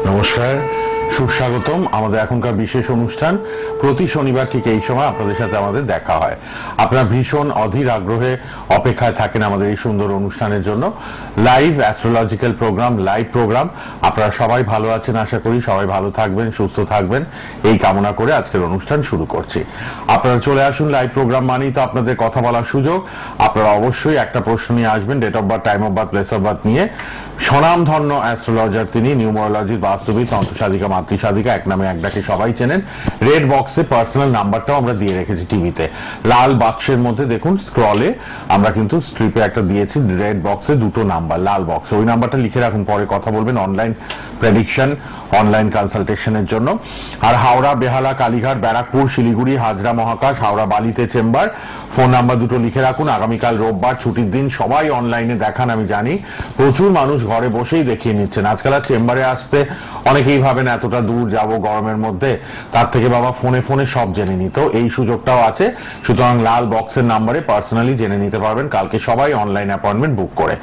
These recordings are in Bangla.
নমস্কার, সুস্বাগতম আমাদের এখনকার বিশেষ অনুষ্ঠান। প্রতি শনিবার ঠিক এই সময় আপনাদের সাথে আমাদের দেখা হয়। আপনারা ভীষণ অধীর আগ্রহে অপেক্ষায় থাকেন আমাদের এই সুন্দর অনুষ্ঠানের জন্য। Live astrological programme, live programme. আপনারা সবাই ভালো আছেন, আশা করি সবাই ভালো থাকবেন, সুস্থ থাকবেন, এই কামনা করে আজকের অনুষ্ঠান শুরু করছি। আপনারা চলে আসুন। লাইভ প্রোগ্রাম মানেই তো আপনাদের কথা বলার সুযোগ। আপনারা অবশ্যই একটা প্রশ্ন নিয়ে আসবেন, date of birth, time of birth, place of birth নিয়ে। স্বনামধন্য অ্যাস্ট্রোলজার তিনি, নিউমারোলজির বাস্তবিক, তন্ত্রসাধিকা, মাতৃসাধিকা, এক নামে এক ডাকে সবাই চেনেন। রেড বক্সে পার্সোনাল নাম্বারটাও আমরা দিয়ে রেখেছি টিভিতে। লাল বাক্সের মধ্যে দেখুন স্ক্রলে আমরা কিন্তু স্ট্রিপে একটা দিয়েছি, রেড বক্সে দুটো নাম্বার, লাল বক্সে ওই নাম্বারটা লিখে রাখুন, পরে কথা বলবেন অনলাইন প্রেডিকশন, অনলাইন কনসালটেশনের জন্য। আর হাওড়া, বেহালা, কালীঘাট, ব্যারাকপুর, শিলিগুড়ি, হাজরা মহাকাশ, হাওড়া বালিতে চেম্বার, ফোন নাম্বার দুটো লিখে রাখুন। আগামীকাল রোববার, ছুটির দিন, সবাই অনলাইনে দেখান। আমি জানি প্রচুর মানুষ ঘরে বসেই দেখিয়ে নিচ্ছেন। আজকাল আর চেম্বারে আসতে অনেকেই ভাবেন এতটা দূর যাব গরমের মধ্যে, তার থেকে বাবা ফোনে ফোনে সব জেনে নিত। এই সুযোগটাও আছে, সুতরাং লাল বক্সের নাম্বারে পার্সোনালি জেনে নিতে পারবেন কালকে সবাই অনলাইন অ্যাপয়েন্টমেন্ট বুক করে।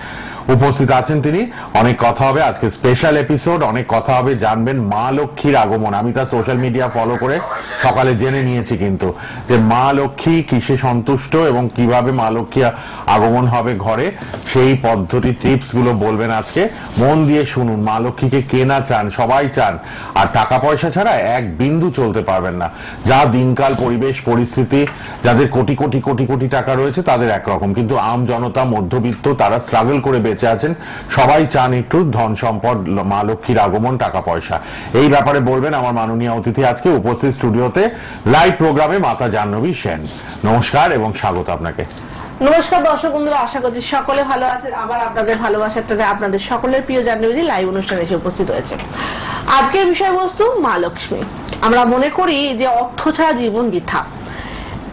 উপস্থিত আছেন তিনি। অনেক কথা হবে আজকে, স্পেশাল এপিসোড, অনেক কথা হবে। জানবেন মা লক্ষ্মীর আগমন। আমি তার সোশ্যাল মিডিয়া ফলো করে সকালে জেনে নিয়েছি কিন্তু যে মা লক্ষ্মী কিসে সন্তুষ্ট এবং কিভাবে মা লক্ষ্মী আগমন হবে ঘরে, সেই পদ্ধতি টিপস গুলো বলবেন আজকে। মন দিয়ে শুনুন। মা লক্ষ্মীকে কে না চান, সবাই চান। আর টাকা পয়সা ছাড়া এক বিন্দু চলতে পারবেন না। যা দিনকাল, পরিবেশ, পরিস্থিতি, যাদের কোটি কোটি কোটি কোটি টাকা রয়েছে তাদের একরকম, কিন্তু আম জনতা, মধ্যবিত্ত, তারা স্ট্রাগল করে বেঁচে আছেন। সবাই চান একটু ধন সম্পদ, মা লক্ষ্মীর আগমন, টাকা পয়সা। এই ব্যাপারে বলবেন আমার মাননীয় অতিথি আজকে উপস্থিত স্টুডিওতে লাইভ প্রোগ্রামে মাতা জাহ্নবী সেন। নমস্কার এবং স্বাগত আপনাকে। নমস্কার দর্শক বন্ধুরা, আশা করছি সকলে ভালো আছেন। আবার আপনাদের ভালোবাসার টানে আপনাদের সকলের প্রিয় জাহ্নবী লাইভ অনুষ্ঠানে এসে উপস্থিত হয়েছে। আজকের বিষয়বস্তু মা লক্ষ্মী। আমরা মনে করি যে অর্থ ছাড়া জীবন বৃথা,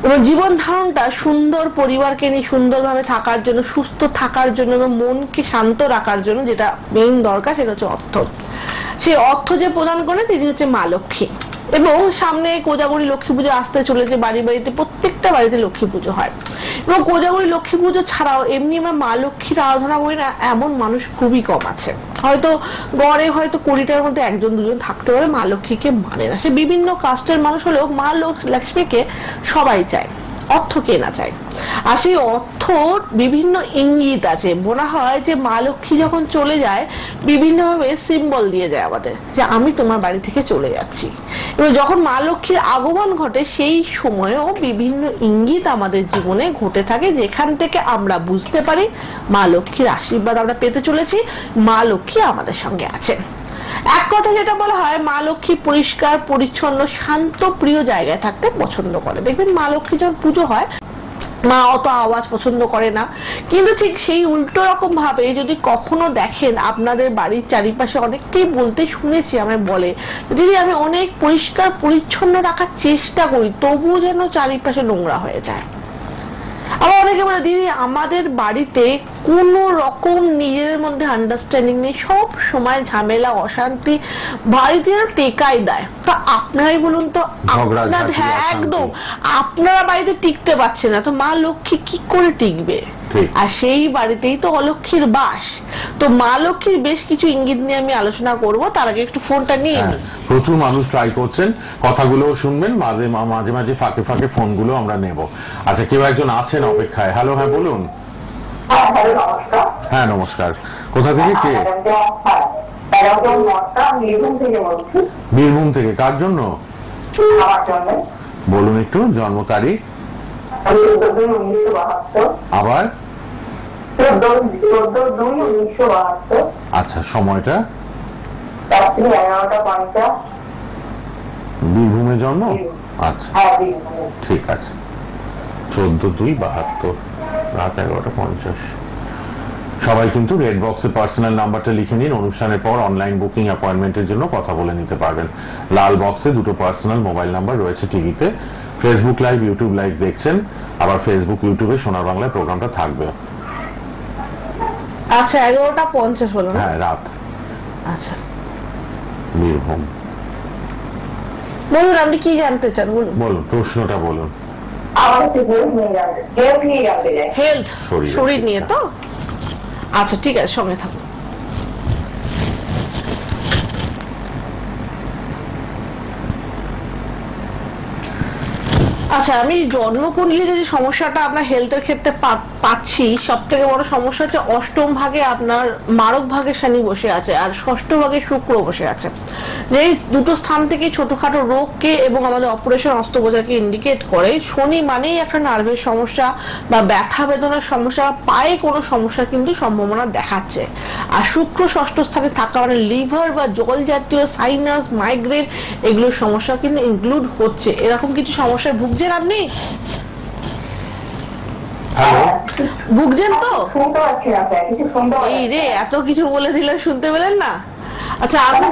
এবং জীবন ধারণটা সুন্দর, পরিবারকে নিয়ে সুন্দরভাবে থাকার জন্য, সুস্থ থাকার জন্য এবং মনকে শান্ত রাখার জন্য যেটা মেইন দরকার সেটা হচ্ছে অর্থ। সেই অর্থ যে প্রদান করে তিনি হচ্ছে মা লক্ষ্মী। এবং সামনে কোজাগরী লক্ষ্মী পুজো আসতে চলেছে। বাড়ি বাড়িতে, প্রত্যেকটা বাড়িতে লক্ষ্মী পুজো হয়। এবং কোজাগরী লক্ষ্মী পুজো ছাড়াও এমনি আমরা মা লক্ষ্মীর আরাধনা করি না এমন মানুষ খুবই কম আছে। হয়তো গড়ে হয়তো 20টার মধ্যে একজন দুজন থাকতে পারে মা লক্ষ্মীকে মানে না। সে বিভিন্ন কাস্টের মানুষ হলেও মা লক্ষ্মীকে সবাই চায়, অর্থ কে না চায়। আর সেই অর্থর বিভিন্ন ইঙ্গিত আছে। মনে হয় যে মা লক্ষ্মী যখন চলে যায় বিভিন্নভাবে সিম্বল দিয়ে যায় আমাদের, যে আমি তোমার বাড়ি থেকে চলে যাচ্ছি। এবং যখন মা লক্ষ্মীর আগমন ঘটে সেই সময়ও বিভিন্ন ইঙ্গিত আমাদের জীবনে ঘটে থাকে, যেখান থেকে আমরা বুঝতে পারি মা লক্ষ্মীর আশীর্বাদ আমরা পেতে চলেছি, মা লক্ষ্মী আমাদের সঙ্গে আছেন। এক কথা যেটা বলা হয়, মা লক্ষ্মী পরিষ্কার পরিচ্ছন্ন, শান্ত, প্রিয় জায়গায় থাকতে পছন্দ করে। দেখবেন মা লক্ষ্মী যখন পুজো হয়, মা অত আওয়াজ পছন্দ করে না। কিন্তু ঠিক সেই উল্টো রকম ভাবে যদি কখনো দেখেন আপনাদের বাড়ির চারিপাশে, অনেককেই বলতে শুনেছি, আমরা বলে দিদি আমি অনেক পরিষ্কার পরিচ্ছন্ন রাখার চেষ্টা করি, তবুও যেন চারিপাশে নোংরা হয়ে যায়। আবার অনেকে বলে দিদি আমাদের বাড়িতে কোন রকম নিজেদের মধ্যে আন্ডারস্ট্যান্ডিং নেই, সব সময় ঝামেলা, অশান্তি, বাড়িতে টেকাই দেয়। তো আপনারাই বলুন তো, হ্যাঁ একদম, আপনারা বাড়িতে টিকতে পারছেন না, তো মা লক্ষ্মী কি করে টিকবে? আর সেই বাড়িতেই তো অলক্ষ্মীর বাস। তো মা লক্ষ্মীর বেশ কিছু ইঙ্গিত নিয়ে আমি আলোচনা করব। তার আগে একটু ফোনটা নিয়ে নিই। প্রচুর মানুষ ট্রাই করছেন, কথাগুলো শুনবেন, মাঝে মাঝে মাঝে ফাঁকে ফাঁকে ফোনগুলো আমরা নেব। আচ্ছা, কেউ একজন আছেন অপেক্ষায়। হ্যালো, হ্যাঁ বলুন। হ্যাঁ নমস্কার, কোথা থেকে কে? বীরভূম থেকে। কার জন্য বলুন একটু, জন্ম তারিখ? আবার আচ্ছা, সময়টা? বীরভূমে জন্ম? আচ্ছা ঠিক আছে। 14/2/72 রাত 11:50। সবাই কিন্তু রেড বক্সে পার্সোনাল নাম্বারটা লিখে নিন। অনুষ্ঠানের পর অনলাইন বুকিং অ্যাপয়েন্টমেন্টের জন্য কথা বলে নিতে পারবেন। লাল বক্সে দুটো পার্সোনাল মোবাইল নাম্বার রয়েছে টিভিতে। ফেসবুক লাইভ, ইউটিউব লাইভ দেখছেন, আবার ফেসবুক, ইউটিউবে সোনার বাংলায় প্রোগ্রামটা থাকবে। আচ্ছা, 11:50 হলো না? হ্যাঁ রাত। আচ্ছা, বীরভূম। বলুন আপনি কি জানতে চান, বলুন। বলুন, প্রশ্নটা বলুন। হেলথ, শরীর নিয়ে তো? আচ্ছা ঠিক আছে, সঙ্গে থাকুন। আচ্ছা, আমি জন্মকুণ্ডলীতে যে সমস্যাটা আপনার হেলথের ক্ষেত্রে পাচ্ছি, সব থেকে বড় সমস্যা হচ্ছে অষ্টম ভাগে আপনার মারক ভাগে শনি বসে আছে আর ষষ্ঠ ভাগে শুক্র বসে আছে। যে দুটো স্থান থেকে ছোটখাটো রোগকে এবং আমাদের অপারেশন অস্ত্রোপচারকে ইন্ডিকেট করে। শনি মানেই একটা নার্ভের সমস্যা বা ব্যথা বেদনার সমস্যা, পায়ে কোনো সমস্যার কিন্তু সম্ভাবনা দেখাচ্ছে। আর শুক্র ষষ্ঠ স্থানে থাকা মানে লিভার বা জল জাতীয়, সাইনাস, মাইগ্রেন এগুলোর সমস্যা কিন্তু ইনক্লুড হচ্ছে। এরকম কিছু সমস্যায় ভুগছেন আপনি? হ্যালো, ভুগছেন তো? এই রে, এত কিছু বলে দিলে শুনতে পেলেন না? আচ্ছা, আপনি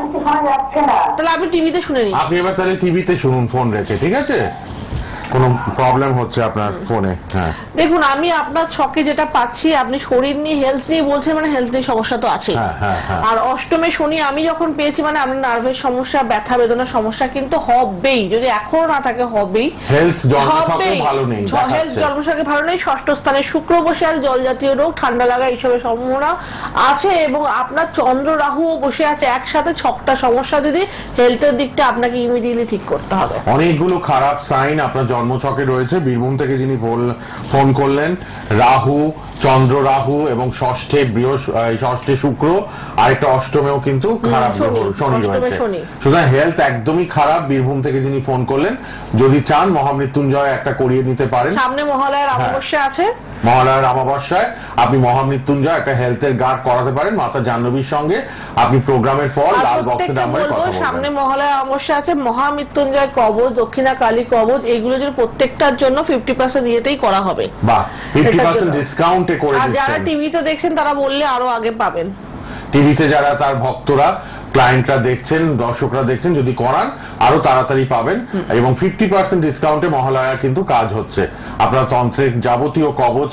তাহলে আপনি টিভিতে শুনে নিন। আপনি এবার তাহলে টিভিতে শুনুন ফোন রেখে, ঠিক আছে? কোনো প্রবলেম হচ্ছে আপনার ফোনে? হ্যাঁ, দেখুন, আমি আপনার ছকে যেটা পাচ্ছি, আপনি শরীর নিয়ে হেলথ নিয়ে বলছেন, মানে হেলথ নিয়ে সমস্যা তো আছে। আর অষ্টমে শনি আমি যখন পেয়েছি মানে আপনার নার্ভের সমস্যা, ব্যথা বেদনার সমস্যা কিন্তু হবেই, যদি এখনো না থাকে হবেই। হেলথ জন্মছকে ভালো নেই, হেলথ জন্মছকে ভালো নেই। ষষ্ঠ স্থানে শুক্র বসে আছে, জল জাতীয় রোগ, ঠান্ডা লাগা এইসবের সম্ভাবনা আছে। এবং আপনার চন্দ্র রাহুও বসে আছে একসাথে। ছকটা সমস্যা, দিদি হেলথের দিকটা আপনাকে ইমিডিয়েটলি ঠিক করতে হবে। অনেকগুলো খারাপ সাইন আপনার জন্মছকে রয়েছে। বীরভূম থেকে যিনি ফোন করলেন, রাহু, চন্দ্র রাহু এবং ষষ্ঠে শুক্র, আরেকটা অষ্টমেও কিন্তু খারাপ শনি রয়েছে। সুতরাং হেলথ একদমই খারাপ। বীরভূম থেকে যিনি ফোন করলেন, যদি চান মহামৃত্যুঞ্জয় একটা করিয়ে নিতে পারেন। সামনে মহালয়ার অমাবস্যা আছে, মহালয়ার অমাবস্যায় আপনি মহামৃত্যুঞ্জয় একটা হেলথের গার্ড করাতে পারেন মাতা জাহ্নবীর সঙ্গে। আপনি প্রোগ্রামের পর লাল বক্সের নাম্বারে কথা বলবেন। সামনে মহালয়ার অমাবস্যা আছে, মহামৃত্যুঞ্জয় কবচ, দক্ষিণা কালী কবচ, এগুলো যে প্রত্যেকটার জন্য 50% ইয়েতেই করা হবে। বাহ, 50% ডিসকাউন্টে করে দিচ্ছেন। আর যারা টিভিতে দেখছেন তারা বললে আরো আগে পাবেন। টিভিতে যারা তার ভক্তরা, ক্লায়েন্টরা দেখছেন, দর্শকরা দেখছেন, যদি করান আরো তাড়াতাড়ি পাবেন। এবং 50% ডিসকাউন্টে মহালয়া কিন্তু কাজ হচ্ছে। আপনার তন্ত্রের যাবতীয় কবচ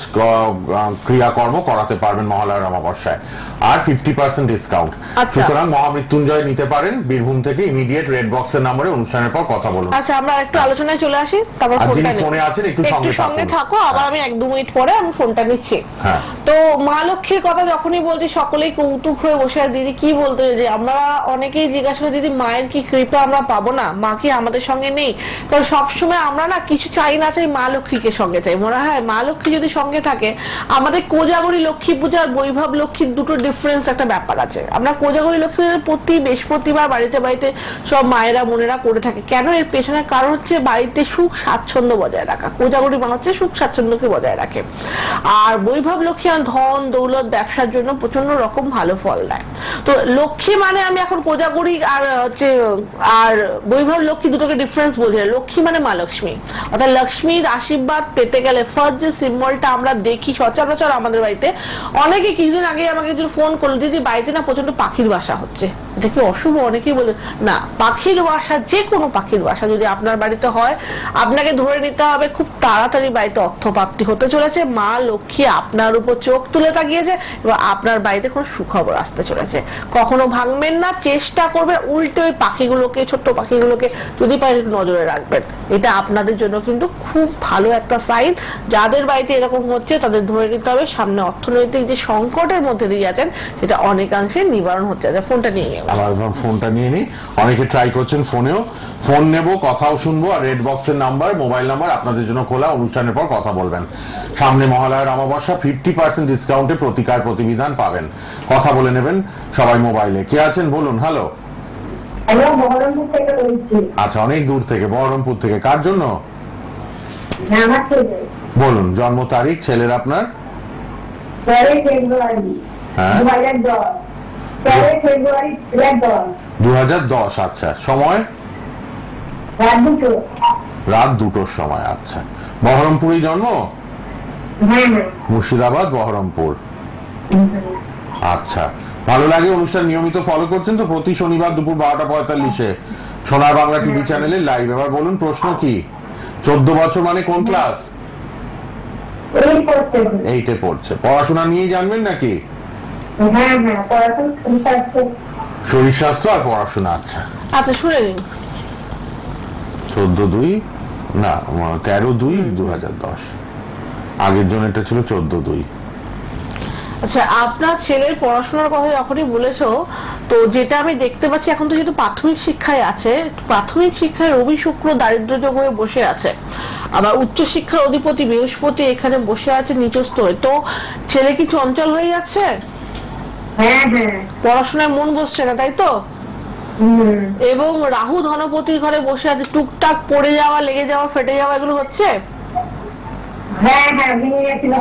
ক্রিয়াকর্ম করাতে পারবেন মহালয়ার অমাবস্যায়, আর 50% ডিসকাউন্ট। সুতরাং মহামৃত্যুঞ্জয় নিতে পারেন বীরভূম থেকে। ইমিডিয়েট রেড বক্সের নম্বরে অনুষ্ঠানের পর কথা বলুন। আচ্ছা, আমরা একটু আলোচনায় চলে আসি, তারপর যিনি ফোনে আছেন একটু সঙ্গে থাকো। আবার আমি 1-2 মিনিট পরে আমি ফোনটা নিচ্ছি। তো মা লক্ষ্মীর কথা যখনই বলছি সকলেই কৌতুক হয়ে বসে আছে, দিদি কি বলতে, যে আমরা অনেকেই জিজ্ঞাসা করি, দিদি মায়ের কি কৃপা আমরা পাবো না, মা কি আমাদের সঙ্গে নেই? কারণ সবসময় আমরা না কিছু চাই না চাই, মা লক্ষ্মীকে সঙ্গে চাই। মনে হয় মা লক্ষ্মী যদি সঙ্গে থাকে, আমাদের কোজাগরী লক্ষ্মী পূজা আর বৈভব লক্ষ্মীর দুটো ডিফারেন্স একটা ব্যাপার আছে। আমরা কোজাগরী লক্ষ্মী প্রতি বৃহস্পতিবার বাড়িতে বাড়িতে সব মায়েরা বোনেরা করে থাকে। কেন? এর পেছনে কারণ হচ্ছে বাড়িতে সুখ স্বাচ্ছন্দ্য বজায় রাখা। কোজাগরী মানে হচ্ছে সুখ স্বাচ্ছন্দ্যকে বজায় রাখে। আর বৈভব লক্ষ্মী ধন দৌলত ব্যবসার জন্য প্রচন্ড রকম ভালো ফল দেয়। তো লক্ষ্মী মানে আমি এখন কোজাগরী আর বৈভব লক্ষ্মী দুটোকে ডিফারেন্স বলছি। লক্ষ্মী মানে মা লক্ষ্মী, অর্থাৎ লক্ষ্মীর আশীর্বাদ পেতে গেলে ফার্স্ট যে সিম্বলটা আমরা দেখি সচরাচর আমাদের বাড়িতে, অনেকে কিছুদিন আগে আমাকে একজন ফোন করলো, দিদি বাড়িতে না প্রচন্ড পাখির বাসা হচ্ছে, এটা কি অশুভ? অনেকেই বলে না, পাখির বাসা, যে কোনো পাখির বাসা যদি আপনার বাড়িতে হয়, আপনাকে ধরে নিতে হবে খুব তাড়াতাড়ি বাড়িতে অর্থপ্রাপ্তি হতে চলেছে। মা লক্ষ্মী আপনার উপর চোখ তুলে তাকিয়েছে এবং আপনার বাড়িতে কোনো সুখবর আসতে চলেছে। কখনো ভাঙবেন না, চেষ্টা করবে উল্টে ওই পাখিগুলোকে, ছোট্ট পাখিগুলোকে যদি পারেন একটু নজরে রাখবেন। এটা আপনাদের জন্য কিন্তু খুব ভালো একটা সাইন। যাদের বাড়িতে এরকম হচ্ছে তাদের ধরে নিতে হবে সামনে অর্থনৈতিক যে সংকটের মধ্যে দিয়ে যাচ্ছেন সেটা অনেকাংশে নিবারণ হচ্ছে। ফোনটা নিয়ে নিয়ে ফোনটা নিয়ে নিই। অনেকে ট্রাই করছেন ফোনেও। ফোন নেব, কথাও শুনবো, আর রেড বক্সের নাম্বার, মোবাইল নাম্বার আপনাদের জন্য খোলা। অনুষ্ঠানের পর কথা বলবেন। সামনে মহালয়ার অমাবস্যা, 50% ডিসকাউন্টে প্রতিকার প্রতিবিধান পাবেন। কথা বলে নেবেন সবাই মোবাইলে। কে আছেন বলুন। হ্যালো, আচ্ছা, অনেক দূর থেকে, বহরমপুর থেকে। কার জন্য বলুন? জন্ম তারিখ ছেলের আপনার? 2010। আচ্ছা, সময়? রাত 2টোর সময়। আচ্ছা, বহরমপুরেই জন্ম? মুর্শিদাবাদ, বহরমপুর। আচ্ছা, ভালো লাগে অনুষ্ঠান নিয়মিত ফলো করছেন তো? প্রতি শনিবার দুপুর 12:45-এ সোনার বাংলা টিভি চ্যানেলে লাইভ। এবার বলুন প্রশ্ন কি? 14 বছর মানে কোন ক্লাস? 8-এ পড়ছে। পড়াশোনা নিয়েই জানবেন নাকি? শরীর স্বাস্থ্য আর পড়াশোনা। আচ্ছা আচ্ছা, শুনে নিন। 14/2 না, 13/2/2010। আগের জনেরটা ছিল 14/2। আচ্ছা, আপনার ছেলের পড়াশোনার কথা যখনই বলেছো, তো যেটা আমি দেখতে পাচ্ছি এখন তো যেহেতু প্রাথমিক শিক্ষায় আছে, প্রাথমিক শিক্ষায় রবি শুক্র দারিদ্র যোগ হয়ে বসে আছে। আবার উচ্চশিক্ষার অধিপতি বৃহস্পতি এখানে বসে আছে নিচস্থ হয়ে, তো ছেলে কি চঞ্চল হয়ে যাচ্ছে? হ্যাঁ হ্যাঁ পড়াশোনায় মন বসছে না, তাই তো? এবং রাহু ধনপতির ঘরে বসে আছে, টুকটাক পড়ে যাওয়া, লেগে যাওয়া, ফেটে যাওয়া এগুলো হচ্ছে। হ্যাঁ হ্যাঁ ভেঙে গেছিল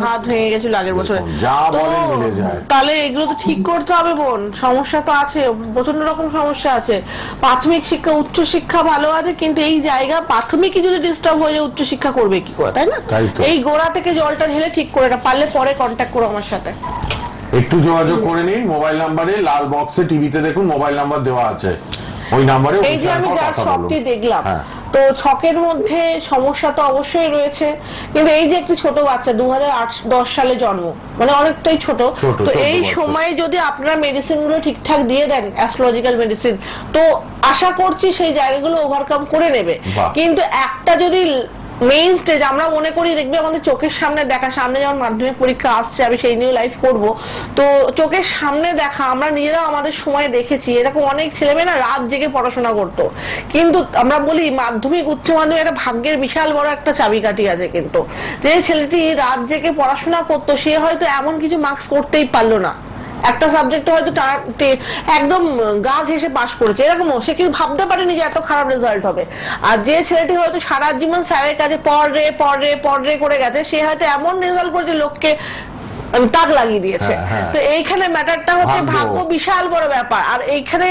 হাত ভেঙে গেছিল আগের বছরে। যা তো বলেন মিলে যায়। তাহলে এগুলো তো ঠিক করতে হবে বোন, সমস্যা তো আছে, প্রচন্ড রকম সমস্যা আছে। প্রাথমিক শিক্ষা উচ্চ শিক্ষা ভালো আছে, কিন্তু এই জায়গা প্রাথমিকই যদি ডিস্টার্ব হয়ে যায় উচ্চ শিক্ষা করবে কি করে, তাই না? তাই তো। এই গোড়া থেকে জলটা ঢেলে ঠিক করে না পারলে পরে কন্ট্যাক্ট করো আমার সাথে। একটু যোগাযোগ করে নিন মোবাইল নাম্বারে, লাল বক্সে টিভিতে দেখুন মোবাইল নাম্বার দেওয়া আছে, ওই নাম্বারে এই যে আমি যার ছকটি দেখলাম, হ্যাঁ। তো ছকের মধ্যে সমস্যা তো অবশ্যই রয়েছে, কিন্তু এই যে একটি ছোট বাচ্চা 2008-10 সালে জন্ম, মানে অনেকটাই ছোট, তো এই সময়ে যদি আপনারা মেডিসিন গুলো ঠিকঠাক দিয়ে দেন, অ্যাস্ট্রোলজিক্যাল মেডিসিন, তো আশা করছি সেই জায়গাগুলো ওভারকাম করে নেবে। কিন্তু একটা যদি মেইন স্টেজ আমরা মনে করি, দেখবে আমাদের চোখের সামনে দেখা, সামনে যেমন মাধ্যমিক পরীক্ষা আসছে, আমি সেই নিয়ে লাইভ করব, তো চোখের সামনে দেখা আমরা নিজেরাও আমাদের সময় দেখেছি, এরকম অনেক ছেলেমেয়ে না রাত জেগে পড়াশোনা করতো, কিন্তু আমরা বলি মাধ্যমিক উচ্চ মাধ্যমিক একটা ভাগ্যের বিশাল বড় একটা চাবিকাঠি আছে, কিন্তু যে ছেলেটি রাত জেগে পড়াশোনা করতো সে হয়তো এমন কিছু মার্কস করতেই পারলো না, একটা সাবজেক্টে হয়তো একদম গা ঘেঁষে পাশ করেছে, এরকম সে কিন্তু ভাবতে পারেনি যে এত খারাপ রেজাল্ট হবে। আর যে ছেলেটি হয়তো সারা জীবন স্যারের কাছে পড় রে করে গেছে, সে হয়তো এমন রেজাল্ট করেছে লোককে তাক লাগিয়ে দিয়েছে। তো এইখানে ম্যাটারটা হচ্ছে ভাগ্য বিশাল বড় ব্যাপার, আর এইখানে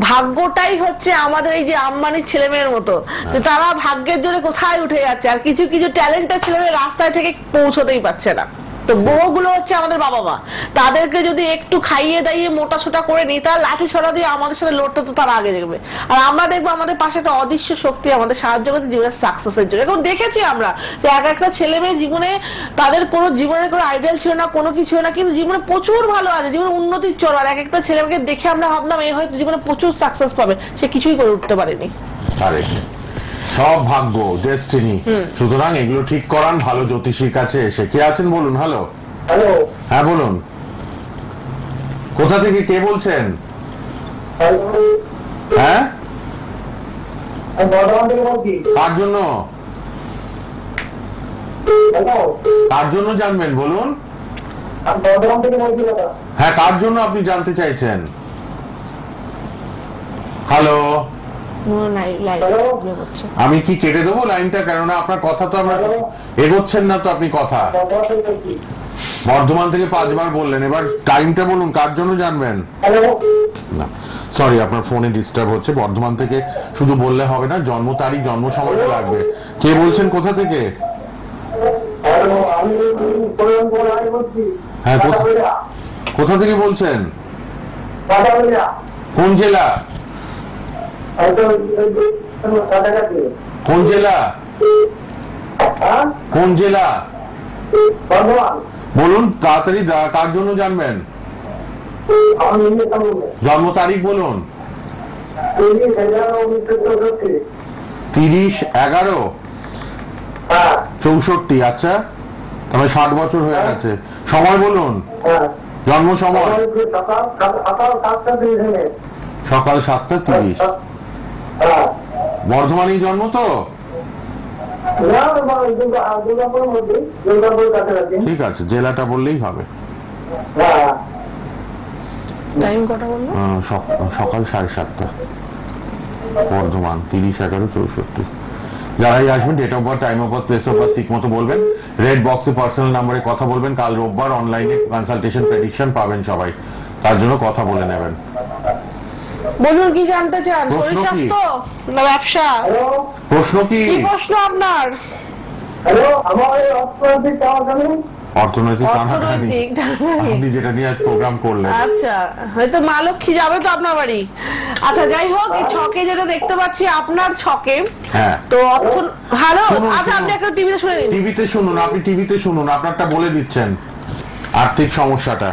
ভাগ্যটাই হচ্ছে আমাদের এই যে আম্বানির ছেলে মেয়ের মতো, তো তারা ভাগ্যের জন্য কোথায় উঠে যাচ্ছে, আর কিছু কিছু ট্যালেন্টেড ছেলে মেয়ে রাস্তায় থেকে পৌঁছতেই পারছে না। তো বউগুলো হচ্ছে আমাদের বাবা মা, তাদেরকে যদি একটু খাইয়ে দাইয়ে মোটা সোটা করে নিই, তার লাঠি ছড়া দিয়ে আমাদের সাথে লড়তে তো তারা আগে দেখবে, আর আমরা দেখবো আমাদের পাশে একটা অদৃশ্য শক্তি আমাদের সাহায্য করতে জীবনের সাকসেসের জন্য। এখন দেখেছি আমরা যে এক একটা ছেলে মেয়ে জীবনে তাদের কোনো জীবনের কোনো আইডিয়াল ছিল না, কোনো কিছু না, কিন্তু জীবনে প্রচুর ভালো আছে, জীবনে উন্নতির চর, আর এক একটা ছেলে মেয়েকে দেখে আমরা ভাবলাম এই হয়তো জীবনে প্রচুর সাকসেস পাবে, সে কিছুই করে উঠতে পারেনি। সব ভাগ্য, ডেস্টিনি। সুতরাং এগুলো ঠিক করান ভালো জ্যোতিষীর কাছে এসে। কে আছেন বলুন? হ্যালো। হ্যালো হ্যাঁ বলুন, কোথা থেকে কে বলছেন? হ্যাঁ, বর্ধমান থেকে বলছি। কার জন্য? হ্যালো কার জন্য জানবেন বলুন? আমি বর্ধমান থেকে বলছি দাদা। হ্যাঁ, কার জন্য আপনি জানতে চাইছেন? হ্যালো, আমি কি কেটে দেবো লাইনটা? কেননা আপনার কথা তো আমরা এগোচ্ছেন না তো, আপনি কথা বর্ধমান থেকে 5 বার বললেন, এবার টাইমটা বলুন কার জন্য জানবেন? না সরি, আপনার ফোনে ডিস্টার্ব হচ্ছে। বর্ধমান থেকে শুধু বললে হবে না, জন্ম তারিখ জন্ম সময়টা লাগবে। কে বলছেন, কোথা থেকে? হ্যাঁ, কোথা থেকে বলছেন? কোন জেলা? কোন জেলা? কোন জেলা বলুন তাড়াতাড়ি, কার জন্য জানবেন? জন্ম তারিখ বলুন। 30/11/64। আচ্ছা, তবে 60 বছর হয়ে গেছে। সময় বলুন, জন্ম সময়। সকাল 7:30। বর্ধমানেই জন্ম তো? ঠিক আছে, জেলাটা বললেই হবে। সকাল 7:30, বর্ধমান, 30/11/64। যারাই আসবেন date of birth, time of birth, place of birth ঠিক মতো বলবেন। রেড বক্সে পার্সোনাল নাম্বারে কথা বলবেন। কাল রোববার অনলাইনে কনসালটেশন প্রেডিকশন পাবেন সবাই, তার জন্য কথা বলে নেবেন। বলুন কি জানতে চান? প্রশ্ন কি? স্বাস্থ্য না ব্যবসা? প্রশ্ন কি? কি প্রশ্ন আপনার? অর্থনৈতিক টানাটানি, আপনি যেটা নিয়ে আজ প্রোগ্রাম করলেন। আচ্ছা, হয়তো মা লক্ষ্মী যাবে তো আপনার বাড়ি। আচ্ছা, যাই হোক, এই ছকে যেটা দেখতে পাচ্ছি আপনার ছকে, হ্যাঁ তো হ্যালো, আচ্ছা আপনি একটা টিভিতে শুনে নিন। টিভিতে শুনুন, আপনি টিভিতে শুনুন, আপনারটা বলে দিচ্ছেন আর্থিক সমস্যাটা।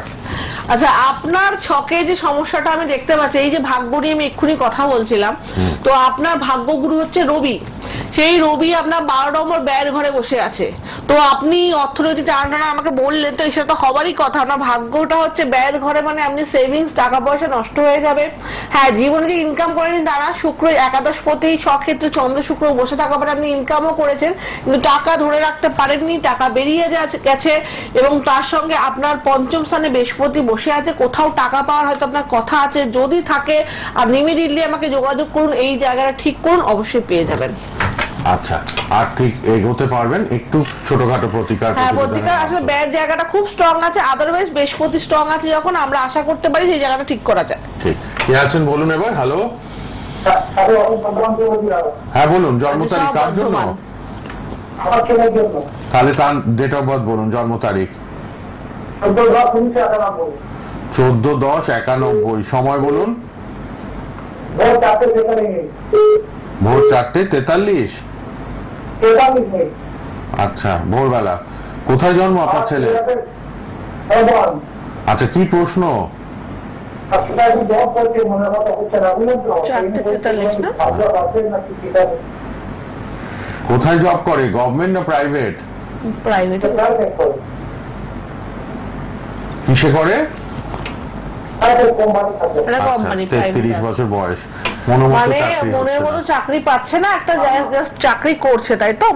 আচ্ছা, আপনার ছকে যে সমস্যাটা আমি দেখতে পাচ্ছি, এই যে ভাগ্য নিয়ে আমি এক্ষুনি কথা বলছিলাম, তো আপনার ভাগ্যগুরু হচ্ছে রবি। সেই রবি আপনার 12 নম্বর ব্যয়ের ঘরে বসে আছে। তো তো আপনি অর্থনৈতিক টানাটানা আমাকে বললেন, তো সেটা তো হবারই কথা। আপনার ভাগ্যটা হচ্ছে ব্যয়ের ঘরে, মানে আপনি সেভিংস, টাকা পয়সা নষ্ট হয়ে যাবে। হ্যাঁ, জীবনে যে ইনকাম করেনি তারা, শুক্র একাদশপতি, সক্ষেত্রে চন্দ্র শুক্র বসে থাকা পরে আপনি ইনকামও করেছেন, কিন্তু টাকা ধরে রাখতে পারেননি, টাকা বেরিয়ে গেছে। এবং তার সঙ্গে আপনার পঞ্চম স্থানে বৃহস্পতি বসে আছে, কোথাও টাকা পাওয়ার হয়তো আপনার কথা আছে, যদি থাকে আপনি ইমিডিয়েটলি আমাকে যোগাযোগ করুন, এই জায়গাটা ঠিক করুন, অবশ্যই পেয়ে যাবেন। আচ্ছা, আর্থিক এগোতে পারবেন, একটু ছোটখাটো প্রতিকার। হ্যাঁ, প্রতিকার আসলে ব্যয়ের জায়গাটা খুব স্ট্রং আছে, আদারওয়াইজ বৃহস্পতি স্ট্রং আছে যখন, আমরা আশা করতে পারি সেই জায়গাটা ঠিক করা যায়। ঠিক, কে আছেন বলুন এবার। হ্যালো, হ্যালো, আমি বর্ধমান থেকে বলছি দাদা। হ্যাঁ বলুন, জন্ম তারিখ কার জন্য? আমার ছেলের জন্য। তাহলে তার ডেট অফ বার্থ বলুন, জন্ম তারিখ। 14/10/1991। 14/10/91। সময় বলুন। ভোর 4:43। ভোর 4:43। আচ্ছা, ভোরবেলা। কোথায় জন্ম আপনার ছেলে? আচ্ছা, কি প্রশ্ন? 4:43 না? কোথায় জব করে, গভর্নমেন্ট না প্রাইভেট? প্রাইভেট। কিসে করে? এটা কোম্পানি, 33 বছর বয়স, মানে মনের মতো চাকরি পাচ্ছে না, একটা জাস্ট চাকরি করছে, তাই তো?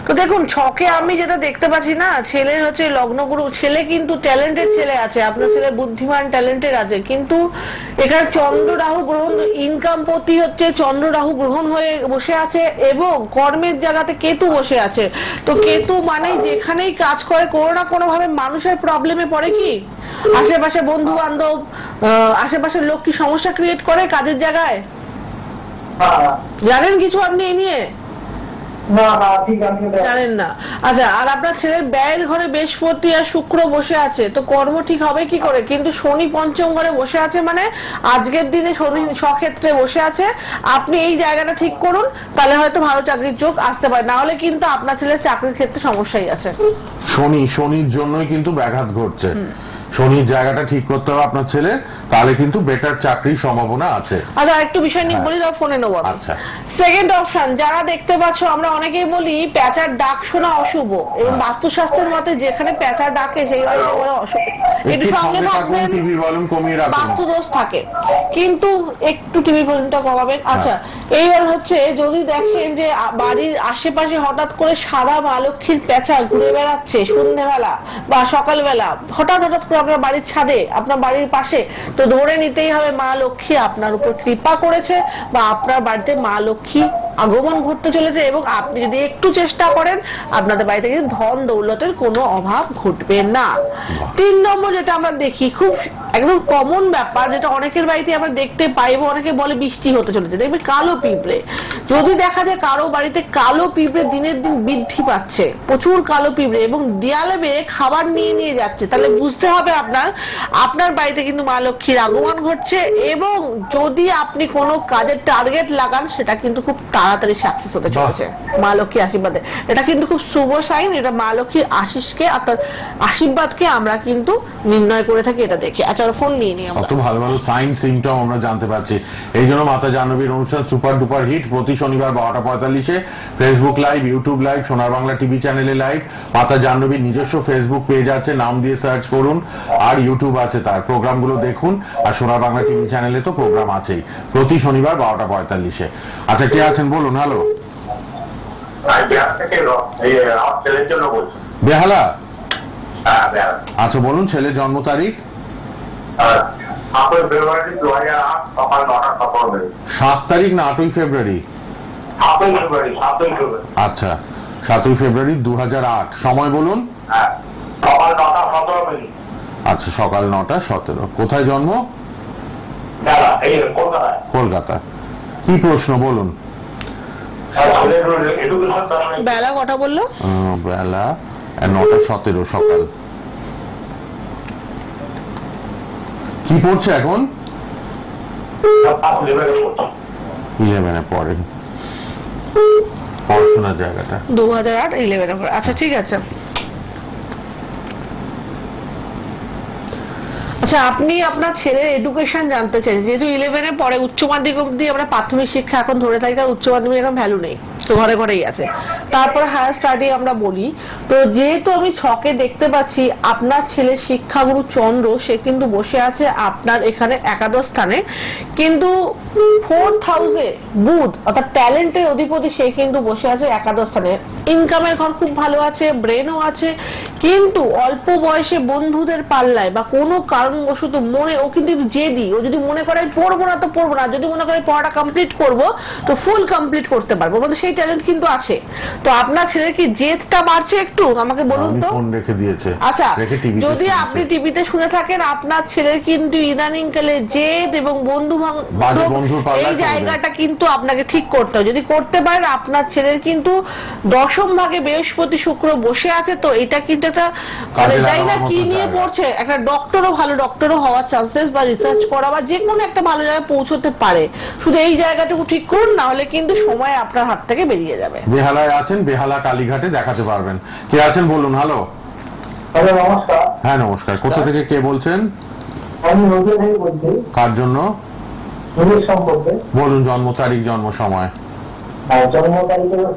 তো দেখুন, ছকে আমি যেটা দেখতে পাচ্ছি না, ছেলের হচ্ছে লগ্নগুরু, ছেলে কিন্তু ট্যালেন্টেড ছেলে আছে, আপনার ছেলে বুদ্ধিমান ট্যালেন্টেড আছে, কিন্তু এখানে চন্দ্র রাহু গ্রহণ, ইনকাম পতি হচ্ছে চন্দ্র রাহু গ্রহণ হয়ে বসে আছে, এবং কর্মের জায়গাতে কেতু বসে আছে। তো কেতু মানে যেখানেই কাজ করে কোনো না কোনো ভাবে মানুষের প্রবলেমে পড়ে। কি আশেপাশে বন্ধু বান্ধব, আশেপাশের লোক কি সমস্যা ক্রিয়েট করে কাজের জায়গায়? জানেন কিছু আপনি এই নিয়ে? জানেন না। আচ্ছা, আর আপনার ছেলের ব্যয়ের ঘরে বৃহস্পতি আর শুক্র বসে আছে, তো কর্ম ঠিক হবে কি করে? কিন্তু শনি পঞ্চম ঘরে বসে আছে, মানে আজকের দিনে শনি স্বক্ষেত্রে বসে আছে। আপনি এই জায়গাটা ঠিক করুন, তাহলে হয়তো ভালো চাকরির যোগ আসতে পারে, না হলে কিন্তু আপনার ছেলের চাকরির ক্ষেত্রে সমস্যাই আছে। শনির জন্যই কিন্তু ব্যাঘাত ঘটছে। শনির জায়গাটা ঠিক করতে হবে আপনার ছেলের, তাহলে কিন্তু বেটার চাকরির সম্ভাবনা আছে। আচ্ছা, একটু বিষয় নিয়ে বলি, দাও ফোনে নেবো। আচ্ছা, সেকেন্ড অপশন, যারা দেখতে পাচ্ছ, আমরা অনেকেই বলি পেঁচার ডাক শোনা অশুভ, এবং বাস্তুশাস্ত্রের মতে যেখানে পেঁচার ডাকে সেই বাড়িতে বলে অশুভ। একটু সঙ্গে থাকবেন, টিভির ভলিউম কমিয়ে রাখুন, বাস্তু দোষ থাকে, কিন্তু একটু টিভি ভলিউমটা কমাবেন। আচ্ছা, এইবার হচ্ছে যদি দেখেন যে বাড়ির আশেপাশে হঠাৎ করে সাদা মা লক্ষ্মীর পেঁচা ঘুরে বেড়াচ্ছে সন্ধ্যেবেলা বা সকালবেলা, হঠাৎ করে আপনার বাড়ির ছাদে, আপনার বাড়ির পাশে, তো ধরে নিতেই হবে মা লক্ষ্মী আপনার উপর কৃপা করেছে, বা আপনার বাড়িতে মা লক্ষ্মী আগমন ঘটতে চলেছে, এবং আপনি যদি একটু চেষ্টা করেন, আপনাদের বাড়িতে কিন্তু ধন দৌলতের কোনো অভাব ঘটবে না। 3 নম্বর যেটা আমরা দেখি, খুব একদম কমন ব্যাপার, যেটা অনেকের বাড়িতে আমরা দেখতে পাই, এবং অনেকে বলে বৃষ্টি হতে চলেছে, দেখবে কালো পিঁপড়ে। যদি দেখা যায় কারো বাড়িতে কালো পিঁপড়ে দিনের দিন বৃদ্ধি পাচ্ছে, প্রচুর কালো পিঁপড়ে, এবং দেয়ালে বেয়ে খাবার নিয়ে যাচ্ছে, তাহলে বুঝতে হবে আপনার বাড়িতে কিন্তু মা লক্ষ্মীর আগমন ঘটছে। এবং যদি আপনি কোনো কাজের টার্গেট লাগান, সেটা কিন্তু খুব তাড়াতাড়ি সাকসেস হতে চলেছে মা লক্ষ্মীর আশীর্বাদে। এটা কিন্তু খুব শুভ সাইন, এটা মা লক্ষ্মীর আশিসকে, অর্থাৎ আশীর্বাদকে আমরা কিন্তু নির্ণয় করে থাকি, এটা দেখে। আচ্ছা, ফোন নিয়ে নিই, কত ভালো ভালো সাইন সিমটম আমরা জানতে পারছি। এই জন্য মাতা জাহ্নবীর অনুষ্ঠান সুপার ডুপার হিট প্রতি শনিবার 12:45-এ ফেসবুক লাইভ, ইউটিউব লাইভ, সোনার বাংলা টিভি চ্যানেলে লাইভ। মাতা জাহ্নবীর নিজস্ব ফেসবুক পেজ আছে, নাম দিয়ে সার্চ করুন, আর ইউটিউব আছে, তার প্রোগ্রামগুলো দেখুন, আর সোনার বাংলা টিভি চ্যানেলে তো প্রোগ্রাম আছেই প্রতি শনিবার 12:45-এ। আচ্ছা, কে আছেন বলুন। হ্যালো, বেহালা। আচ্ছা, বলুন ছেলের জন্ম তারিখ। 7 তারিখ না 8ই ফেব্রুয়ারি? আচ্ছা, 7ই ফেব্রুয়ারি 2008। সময় বলুন। আচ্ছা, সকাল 9:17। কোথায় জন্ম? কলকাতা। কি প্রশ্ন বলুন। বেলা কটা বললো? বেলা 9:17 সকাল। কি পড়ছে এখন? 11-এ পড়ে, পড়াশোনার জায়গাটা 2008 11-এ পড়ে। আচ্ছা, ঠিক আছে। আচ্ছা, আপনি আপনার ছেলের এডুকেশন জানতে চাইছেন, যেহেতু 11-এ পরে, উচ্চ মাধ্যমিক অবধি আমরা প্রাথমিক শিক্ষা এখন ধরে থাকি, কারণ উচ্চ মাধ্যমিক এখন ভ্যালু নেই। তো ঘরে ঘরেই আছে। তারপর হায়ার স্টাডি আমরা বলি, তো যেহেতু আমি ছকে দেখতে পাচ্ছি আপনার ছেলে শিক্ষাগুরু চন্দ্র, সে কিন্তু বসে আছে আপনার এখানে একাদশ স্থানে, কিন্তু 4th হাউসে বুধ অর্থাৎ ট্যালেন্টের অধিপতি, সে কিন্তু বসে আছে একাদশ স্থানে। ইনকামের ঘর খুব ভালো আছে, ব্রেনও আছে, কিন্তু অল্প বয়সে বন্ধুদের পাল্লায় বা কোনো কারণবশত মনে, ও কিন্তু জেদি, ও যদি মনে করে পড়বো না তো পড়বো না, যদি মনে করে পড়াটা কমপ্লিট করবো তো ফুল কমপ্লিট করতে পারবো, বলতে সেই ট্যালেন্ট কিন্তু আছে। তো আপনার ছেলের কি জেদটা বাড়ছে একটু, আমাকে বলুন তো। ফোন রেখে দিয়েছে। আচ্ছা, যদি শুনছে। আপনি টিভিতে শুনে থাকেন, আপনার ছেলের কিন্তু ইদানিং কালে জেদ এবং বন্ধুর এই জায়গাটা কিন্তু আপনাকে ঠিক করতে হবে। যদি করতে পারেন, আপনার ছেলের কিন্তু দশম ভাগে বৃহস্পতি শুক্র বসে আছে, তো এটা কিন্তু একটা মানে যাই না কি নিয়ে পড়ছে, একটা ডক্টরও, ভালো ডক্টরও হওয়ার চান্সেস বা রিসার্চ করা বা যে কোনো একটা ভালো জায়গায় পৌঁছতে পারে। শুধু এই জায়গাটুকু ঠিক করুন, না হলে কিন্তু সময় আপনার হাত থেকে বেরিয়ে যাবে। বেহালায় আছেন, বেহালা কালীঘাটে দেখাতে পারবেন। কে আছেন বলুন। হ্যালো। হ্যালো, নমস্কার। হ্যাঁ নমস্কার, কোথা থেকে কে বলছেন? আমি নদিয়া থেকে বলছি। কার জন্য? নিজের সম্পর্কে। বলুন জন্ম তারিখ, জন্ম সময়। জন্ম তারিখ হলো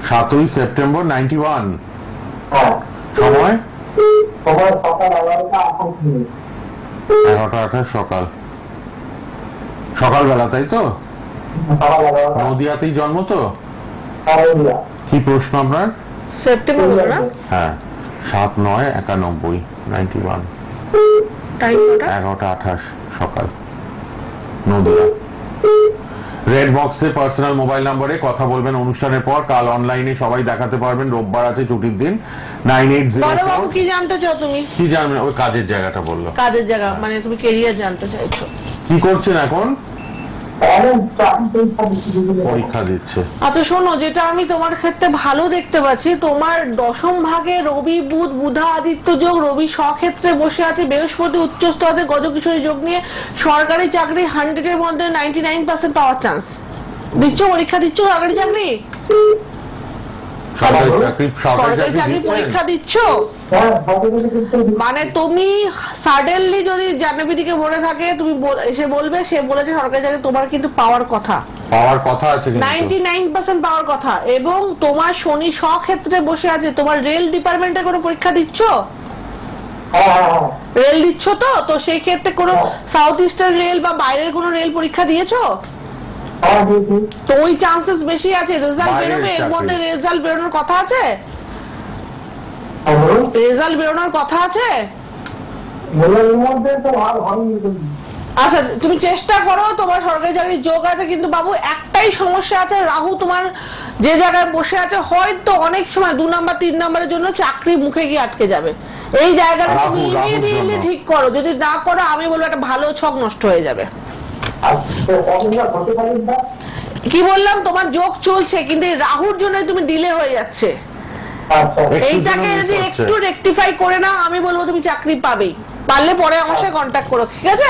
7ই সেপ্টেম্বর 91। হ্যাঁ। সময়? সময় সকাল 11টা 28 মিনিট। 11টা 28 সকাল, সকালবেলা, তাই তো? সকাল 11টা। নদিয়াতেই জন্ম তো? নদিয়া। কি প্রশ্ন আপনার? সেপ্টেম্বর হলো না? হ্যাঁ, 7/9/91, 91, টাইম কটা? 11টা 28 সকাল, নদিয়া। রেড বক্সে পার্সোনাল মোবাইল নম্বরে কথা বলবেন অনুষ্ঠানের পর। কাল অনলাইনে সবাই দেখাতে পারবেন, রোববার আছে ছুটির দিন। 9804। বাবু কি জানতে চাও তুমি? কি জানবেন? ওই কাজের জায়গাটা বললো। কাজের জায়গা মানে তুমি ক্যারিয়ার জানতে চাইছো? কি করছেন এখন? পরীক্ষা দিচ্ছে। আচ্ছা শোনো, যেটা আমি তোমার ক্ষেত্রে ভালো দেখতে পাচ্ছি, তোমার দশম ভাগে রবি বুধ বুধা আদিত্য যোগ, রবি স্বক্ষেত্রে বসে আছে, বৃহস্পতি উচ্চস্তরে গজকিশোরী যোগ নিয়ে সরকারি চাকরি 100-এর মধ্যে 99% পাওয়ার চান্স। দিচ্ছ, পরীক্ষা দিচ্ছ সরকারি চাকরি? সরকারি চাকরি পরীক্ষা দিচ্ছ? মানে তুমি সাডেনলি যদি জাহ্নবীদিকে বলে থাকে, তুমি এসে বলবে সে বলেছে সরকারি চাকরি, তোমার কিন্তু পাওয়ার কথা, পাওয়ার কথা আছে, 99% পাওয়ার কথা। এবং তোমার শনি স্বক্ষেত্রে বসে আছে, তোমার রেল ডিপার্টমেন্টে কোনো পরীক্ষা দিচ্ছ? রেল দিচ্ছ তো? তো সেই ক্ষেত্রে কোনো সাউথ ইস্টার্ন রেল বা বাইরের কোনো রেল পরীক্ষা দিয়েছো? তো ওই চান্সেস বেশি আছে, রেজাল্ট বেরোবে, এর মধ্যে রেজাল্ট বেরোনোর কথা আছে, রেজাল্ট বেরোনোর কথা আছে। আচ্ছা তুমি চেষ্টা করো, তোমার সরকারি চাকরির যোগ আছে, কিন্তু বাবু একটাই সমস্যা আছে, রাহু তোমার যে জায়গায় বসে আছে হয়তো অনেক সময় 2 নাম্বার 3 নাম্বারের জন্য চাকরি মুখে গিয়ে আটকে যাবে। এই জায়গাটা তুমি ইমিডিয়েটলি ঠিক করো, যদি না করো আমি বলবো একটা ভালো ছক নষ্ট হয়ে যাবে। কি বললাম, তোমার যোগ চলছে, কিন্তু রাহুর জন্য তুমি ডিলে হয়ে যাচ্ছে। এইটাকে যদি একটু রেকটিফাই করে নাও, আমি বলবো তুমি চাকরি পাবেই। পারলে পরে আমার সাথে কন্ট্যাক্ট করো, ঠিক আছে?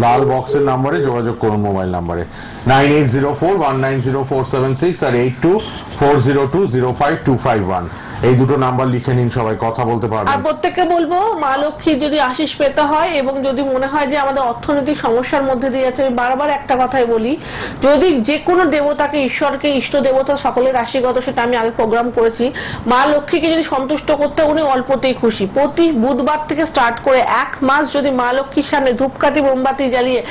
লাল বক্সের নম্বরে যোগাযোগ করুন, মোবাইল নম্বরে 9804190476 আর 8240205251। এই দুটো নাম্বার লিখে নিন, সবাই কথা বলতে পারবেন। আর প্রত্যেককে বলবো, মা লক্ষ্মী যদি আশীষ পেতে হয় এবং যদি মনে হয় যে আমাদের অর্থনৈতিক সমস্যার মধ্যে দিয়ে আছে, আমি বারবার একটা কথাই বলি, যদি যে কোনো দেবতাকে, ঈশ্বরকে, ইষ্ট দেবতা সকলের রাশিগত, সেটা আমি আগে প্রোগ্রাম করেছি, মা লক্ষ্মীকে যদি সন্তুষ্ট করতে, উনি অল্পতেই খুশি। প্রতি বুধবার থেকে স্টার্ট করে 1 মাস যদি মা লক্ষ্মীর সামনে ধূপকাঠি মোমবাতি জ্বালিয়ে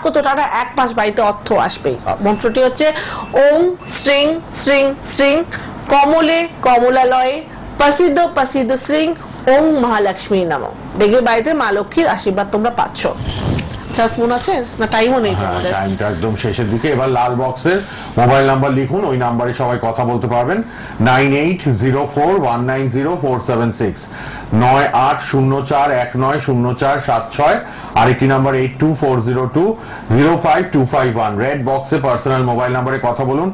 কত টাকা 1 মাস বাড়িতে অর্থ আসবেই। মন্ত্রটি হচ্ছে ওম শ্রীং শ্রীং শ্রীং কমলে কমলালয়ে প্রসিদ্ধ প্রসিদ্ধ শ্রীং ওং মহালক্ষ্মী নামঃ। দেখবে বাড়িতে মা লক্ষ্মীর আশীর্বাদ তোমরা পাচ্ছ। আচ্ছা ফোন আছে না? টাইমও নেই তোমাদের, টাইমটা একদম শেষের দিকে। এবার লাল বক্সের মোবাইল নাম্বার লিখুন, ওই নাম্বারে সবাই কথা বলতে পারবেন। 9804190476, 9804190476, আরেকটি নাম্বার 8240205251। রেড বক্সে পার্সোনাল মোবাইল নাম্বারে কথা বলুন,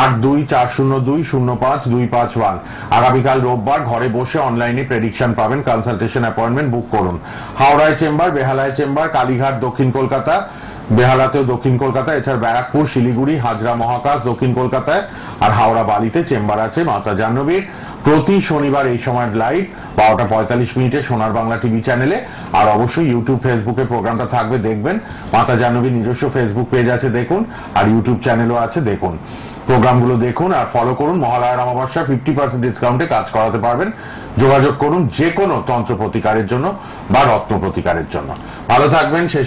8240205251। আগামীকাল রোববার ঘরে বসে অনলাইনে প্রেডিকশন পাবেন, কনসালটেশন অ্যাপয়েন্টমেন্ট বুক করুন। হাওড়ায় চেম্বার, বেহালায় চেম্বার, কালীঘাট দক্ষিণ কলকাতা, বেহালাতেও দক্ষিণ কলকাতা, এছাড়া ব্যারাকপুর, শিলিগুড়ি, হাজরা, মহাকাশ দক্ষিণ কলকাতায়, আর হাওড়া বালিতে চেম্বার আছে মাতা জাহ্নবীর। প্রতি শনিবার এই সময় লাইভ 12:45 সোনার বাংলা টিভি চ্যানেলে। আর অবশ্যই ইউটিউব ফেসবুকে প্রোগ্রামটা থাকবে, দেখবেন। মাতা জাহ্নবীর নিজস্ব ফেসবুক পেজ আছে, দেখুন, আর ইউটিউব চ্যানেলও আছে, দেখুন। প্রোগ্রামগুলো দেখুন আর ফলো করুন। মহালয়ার অমাবস্যা 50% ডিসকাউন্টে কাজ করাতে পারবেন। যোগাযোগ করুন যে কোনো তন্ত্র প্রতিকারের জন্য বা রত্ন প্রতিকারের জন্য। ভালো থাকবেন। শেষ